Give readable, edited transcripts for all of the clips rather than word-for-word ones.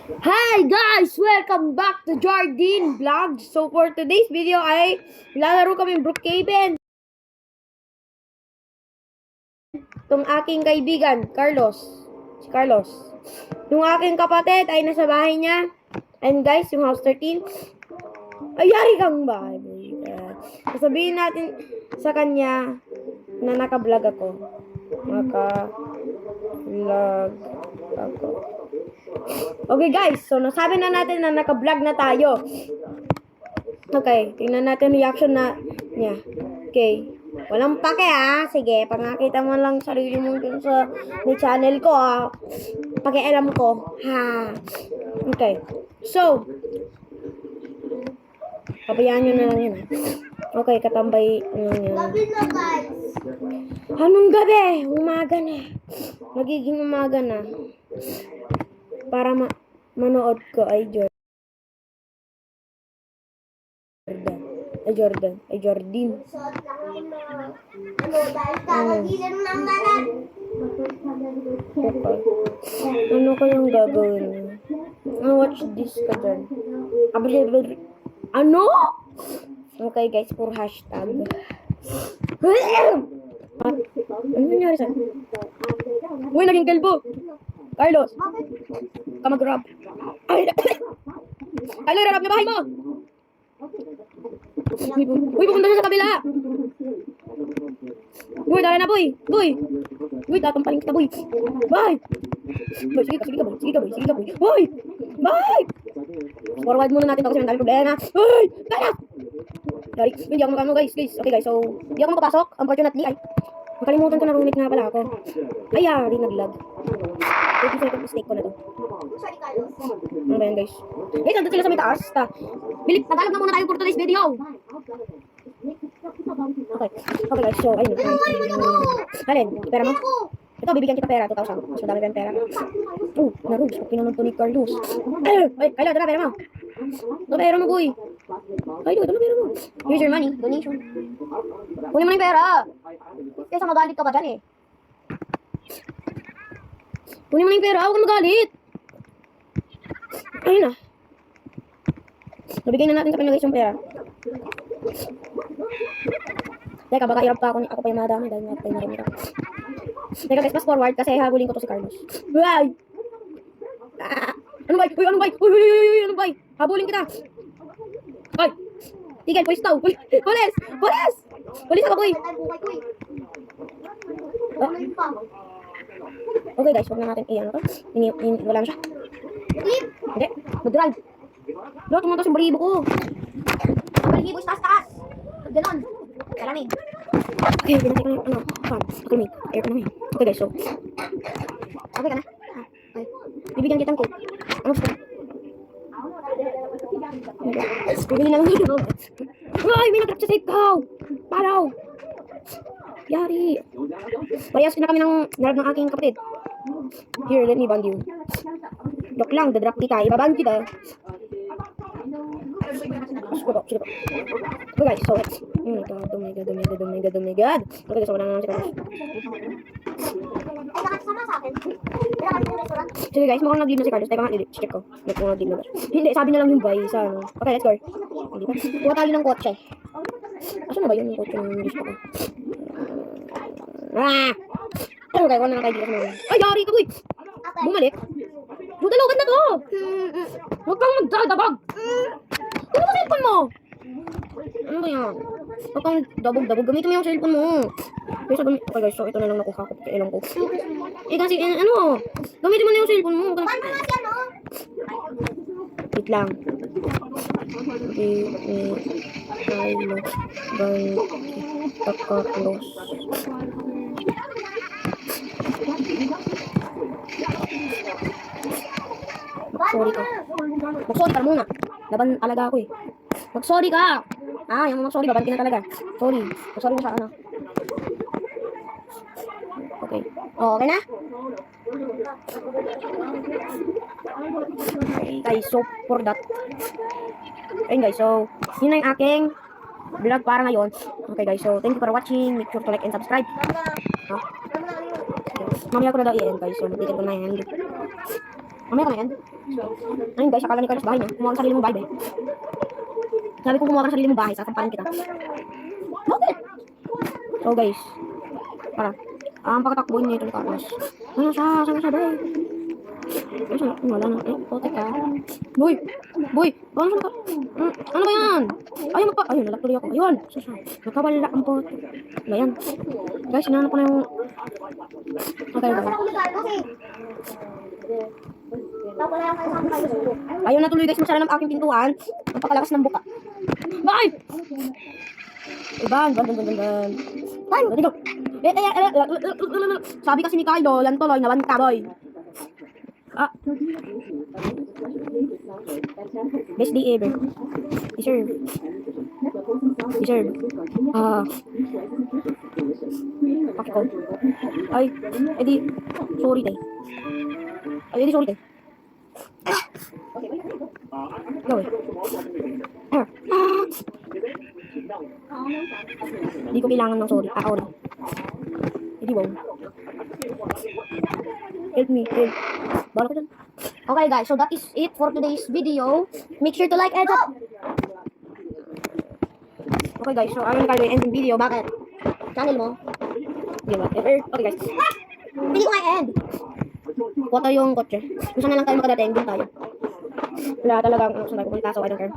Hi guys! Welcome back to Jardine Vlog. So for today's video ay lalaro kami Brookhaven. Itong aking kaibigan, Carlos. Si Carlos. Yung aking kapatid ay nasa bahay niya. And guys, yung house 13. Ay, yari kang bahay. Sasabihin natin sa kanya na naka-vlog ako. Naka-vlog ako. Okay guys, so nasabi na natin na naka-vlog na tayo. Okay, tingnan natin reaction na niya. Okay. Walang pake Sige, pangakita mo lang sarili mo dun sa may channel ko Pakialam ko. Okay. So, pabayaan nyo na lang yun Okay, katambay. Gabi na guys. Anong gabi? Umaga na. Magiging umaga na. Para manood ko ay Jordan. Ay Jordan. Suot lang dahil kakagilan ng kanan. Ano kayang gagawin niyo? Watch this ka dyan. Ano? Okay guys, puro hashtag. Ano nangyari sa'yo? Uy, naging kalbo. Carlos, ka mag-rap. Carlos, rap na bahay mo. Uy, pupunta siya sa kabila. Uy, dala na, boy. Uy, tatampaling kita, boy. Bye. Boy, sige ka, boy. Boy, bye. Forward muna natin ito kasi may dami problema. Uy, dala. Sorry, hindi ako makano, guys. Okay, guys, so, hindi ako makapasok. Unfortunately, nakalimutan ko na rumit nga pala ako. Ay, di nag-lag. 30 second mistake ko na to. Sorry, Carlos. Ano ba yan, guys? Guys, nandun sila sa may taas. Bilip, tagalog na muna tayo for today's video. Okay, guys, so, ayun. Alin, pera mo? Ito, bibigyan kita pera, 2,000. Mas madami pa yung pera. Narugs, pinunod to ni Carlos. Ay, Carlos, ito na pera mo. Ito pera mo, boy. Ay, ito na pera mo. Here's your money, donation. Kunin mo na yung pera. Kaysa magalit ka pa dyan Kunin mo na yung pera, huwag kang magalit. Ayun na. Nabigay na natin sa kanya guys yung pera. Teka, baka irap pa ako pa yung madami dahil nga pa yung marami. Teka guys, fast forward kasi habulin ko to si Carlos. Ay! Ano ba? Uy, ano ba? Habulin kita. Ay! Tigil, polis daw. Polis! Polis ako, boy. Okay guys, huwag na natin i-ano to. Wala na siya. Hindi, mag-drive. Lo, tumuntos yung balibo ko. Ang balibo is taas. Ganon. Kalamig. Okay, ginati ko na yung fan. Kalamig. Air ko na yun. Okay guys, so. Okay ka na? Okay. Bibigyan kitang cake. Ano gusto? Bibili na lang dito. Ay, may nag-drop sa safe cow. Palaw. Yari. Parehas na kami ng narag ng aking kapatid. Here, let me bond you. Dok lang, dadrop kita. Ibaband kita. Sige po. Okay guys, so let's. Oh my god. Okay guys, so wala na naman si Carlos. Ay, nakasama sa akin. Sige guys, mukhang nag-leave na si Carlos. Teka nga, check ko. Mukhang nag-leave na ba? Hindi, sabi na lang yung buy sa ano. Okay, let's go. Hindi ba? Kuha tayo ng kotse. Asan na ba yun yung kotse ng gusto ko? Okay, wala na kaibigan mo. Ay, yari ka, boy! Bumalik. Yung dalagan na to! Huwag kang magdadabag! Ano ba cellphone mo? Ano ba yan? Huwag kang dabog. Gamitin mo yung cellphone mo. Okay guys, so ito na lang nakuha ko. Kailan ko. Kasi, ano? Gamitin mo na yung cellphone mo. Paano nga siya, no? Wait lang. Close. Sorry ka. Mag-sorry ka muna. Laban alaga ako Mag-sorry ka. Yung mag-sorry, babanti na talaga. Sorry. Mag-sorry mo sa ano. Okay. Okay na? Okay guys, so for that. Ayun guys, so yun na yung aking vlog para ngayon. Okay guys, so thank you for watching. Make sure to like and subscribe. Mamaya ko na daw i-end guys, so magtitin ko na yan. Mamaya ko na yan. Ayun guys, akala ni Carlos bahay niya. Kumuha ka ng sarili mong bahay, be. Sabi ko kumuha ka ng sarili mong bahay, sasampalan kita. Okay. So guys, para. Ang pagkatakbuhin niya ito ni Carlos. Ano siya? Saan siya, be? Ano siya? Wala na. Potek ka. Boy! Boy! Ano siya? Ano ba yan? Ayun, ayun, nalagtuloy ako. Ayun! Saan siya? Nakawala ang potek. Ba yan? Guys, hinahanap ko na yung... Okay, Tapos ako ni Carlos eh. Tapos wala kayo sa Carlos. ayaw na tuloy guys magsara ng aking pintuan. Napakalakas ng buka. Bye! Ban. Dito. Sabi kasi ni Kylo, yan tuloy, nawan ka, boy. Ah. Best day ever. Deserve. Ah. Pakiko. Ay, edi, sorry day. Ay, edi, sorry day. Go away. Hindi ko kailangan ng sorry. Sorry. Hindi wow. Help me, help. Bala ko dyan. Okay guys, so that is it for today's video. Make sure to like and sub. Okay guys, so ayaw na kayo ending video. Bakit? Channel mo. Di ba? Okay guys. Hindi ko end. Kota yung kotse. Kung saan na lang tayo makadating, doon tayo. Wala talagang saan tayo pupunta, so I don't care.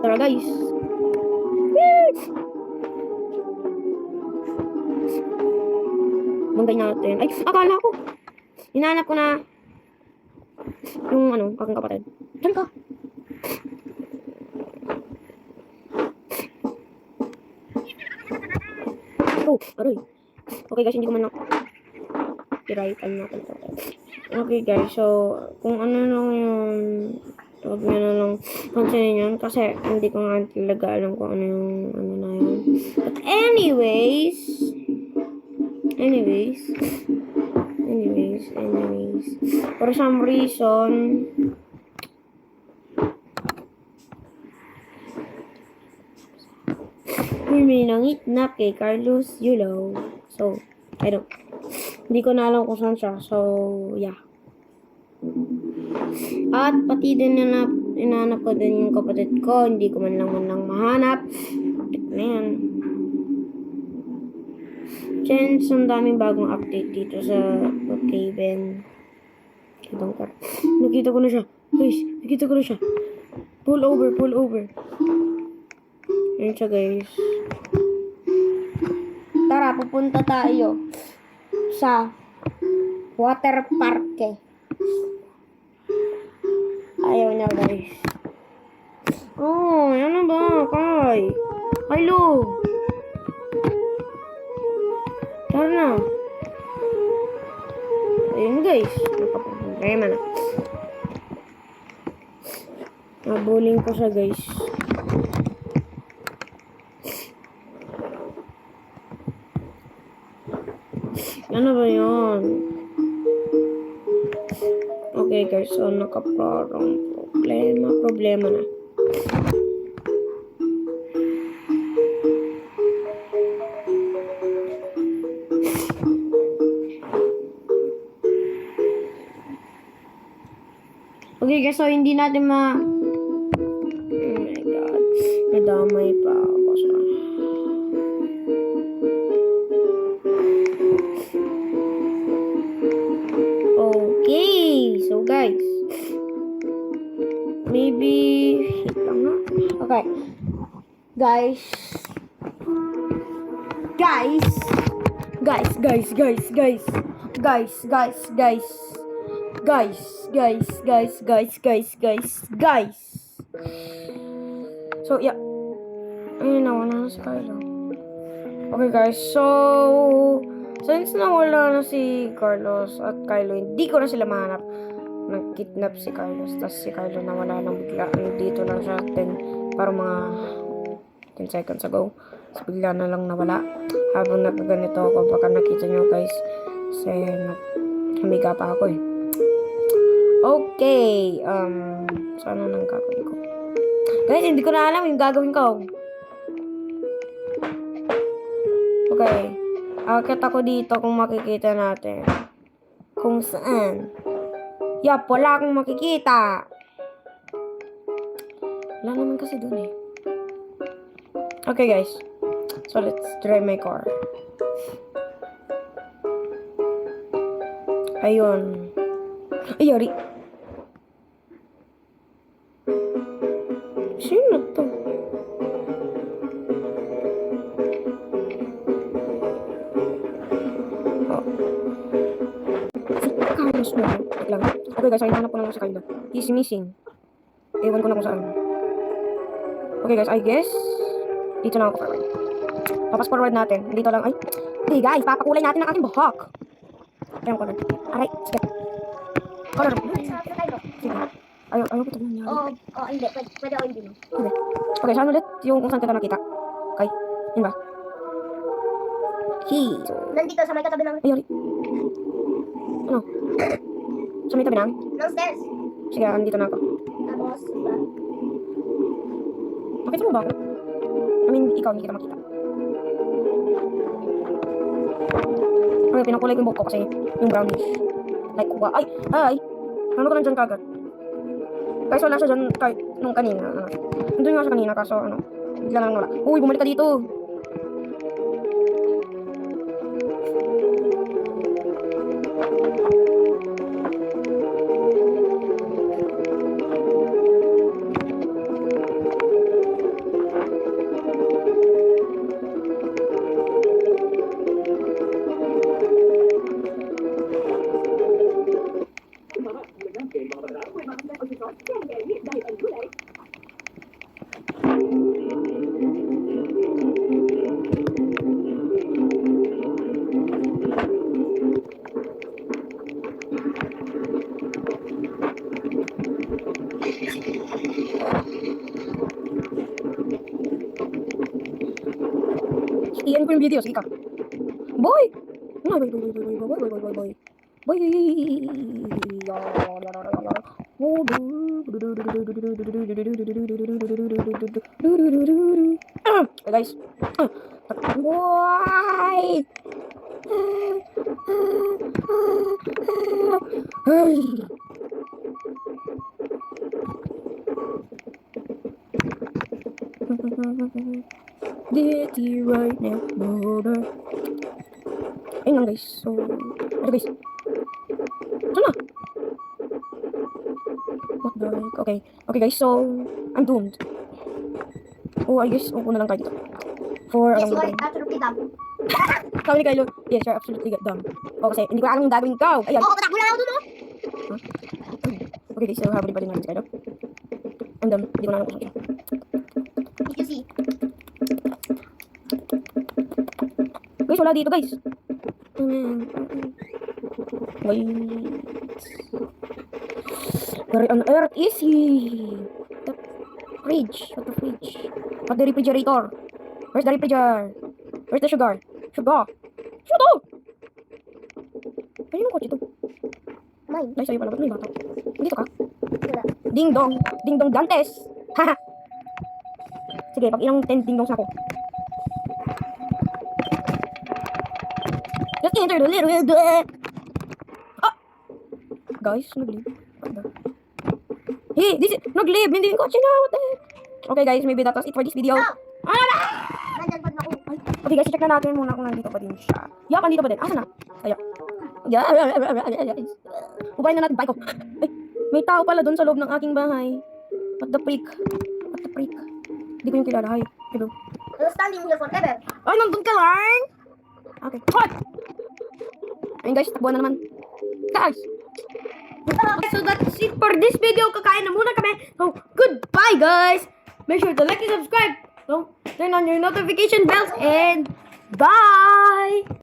Tara guys. Bangay natin. Ay, akala ko. Hinahanap ko na yung aking kapatid. Diyan ka. Oh, aray. Okay guys, hindi ko man na i-right-an natin. Okay guys, so kung ano lang yung huwag nyo na lang pansinin yun kasi hindi ko nga talaga alam kung ano yung na yun. But anyways, for some reason, may nangitnap kay Carlos Yulo. So, hindi ko na alam kung saan siya. So, yeah. At pati din inanap ko din yung kapatid ko. Hindi ko man lang mahanap. Na yan. Chance, ang daming bagong update dito sa Brookhaven. Nakita ko na siya. Guys, nakita ko na siya. Pull over. Yan siya guys. Tara, pupunta tayo sa water park. Ayaw niya guys. Oh, ano ba? Hello. Tara na. Ayun guys. Nakaproblema na. Nabuling ko siya guys. Ano ba yun? Okay guys, so nakaparang problema na. Okay guys, so hindi natin oh my god, nadamay pa ako sa okay, so guys, maybe hit lang nga. Okay guys, so yeah, ayun na, wala na si Carlo. Okay guys, so since nawala na si Carlos at Kylo, hindi ko na sila mahanap. Nag-kidnap si Carlos, tapos si Carlo nawala lang bigla. Dito lang siya para mga 10 seconds ago. So bigla na lang nawala. Habang nagkaganito ako, baka nakita nyo guys, kasi humiga pa ako eh. Okay, sana nang gagawin ko. Guys, hindi ko na alam yung gagawin ko. Okay, akit ako dito kung makikita natin kung saan Yap, wala akong makikita. Wala naman kasi dun eh. Okay guys. So let's drive my car. Ayun. Ay, yari. Sino to? Oh. Si Carlos na. Wait lang. Okay guys, ay hanap ko na lang si Carlos. He's missing. Ewan ko na kung saan. Okay guys, I guess dito na ako forward. Papas forward natin. Dito lang. Ay. Hey guys, papakulay natin ang aking buhok. Ayan ko na. Aray, sige. Color. Sige. Ayaw ko ito nangyari. Oo, hindi. Pwede o hindi mo. Okay. Okay, saan ulit yung kung saan kita nakita? Okay. Yun ba? So, Nandito sa may katabi ng... ay, yari. Ano? Sa may tabi ng? ng stairs. Sige, andito na ako. Tapos, diba? Makita mo ba ako? I mean, ikaw hindi kita makita. Okay, pinakulay ko yung buhok ko kasi yung brownish. Like, wow. Ay! Ano ko nandyan kagad? Guys, wala siya dyan kahit nung kanina. Nandun nga siya kanina kaso ano. Bigla na lang wala. Uy, bumalik ka dito. Iyan ko yung video. Sige ka. Boy! Boy. Hey guys. Boy! Get you right now, brother. Ayun lang guys. So, ano guys? Saan na? What the heck? Okay. Okay guys, so, I'm doomed. Oh, I guess, upo na lang tayo dito. For, Yes, you are absolutely dumb. Sabi ni Kylo, yes, you're absolutely dumb. Oh, kasi, hindi ko alam yung gagawin ko. Ayan. Oo, patakbo lang ako dun, oh. Okay guys, so, habulin pa rin natin si Kylo. I'm done. Hindi ko na alam kung saan. Did you see? Guys, wala dito guys. Wait. Where on earth is he? The fridge. What the fridge? What the refrigerator? Where's the refrigerator? Where's the sugar? Sugar! Sugar! Kanino kotse to? Mine. Ay, sa'yo pala. Ba't may bata? Dito ka? Wala. Ding dong. Ding dong Dantes. Haha. Sige, pag ilang 10 ding dongs na ako. Just enter the little door. Ah! Guys, nag-leave. What the? Hey, this is... Nag-leave! Hindi yung kotse na. What the heck? Okay guys, maybe that was it for this video. No! Ano na? Nandyan pa din ako. Ay, okay guys, check na natin muna kung nandito pa din siya. Yup, nandito pa din. Asa na? Kaya. Ubayin na natin bike ko. Ay, may tao pala doon sa loob ng aking bahay. What the freak? What the freak? Hindi ko yung kilala. Hi. Hello. I was standing here forever. Ay, nandun ka lang? Okay. Hot! Ayun guys, takbuhan na naman. Guys! So that's it for this video. Kakain na muna kami. So, goodbye guys! Make sure to like and subscribe. So, turn on your notification bells and bye!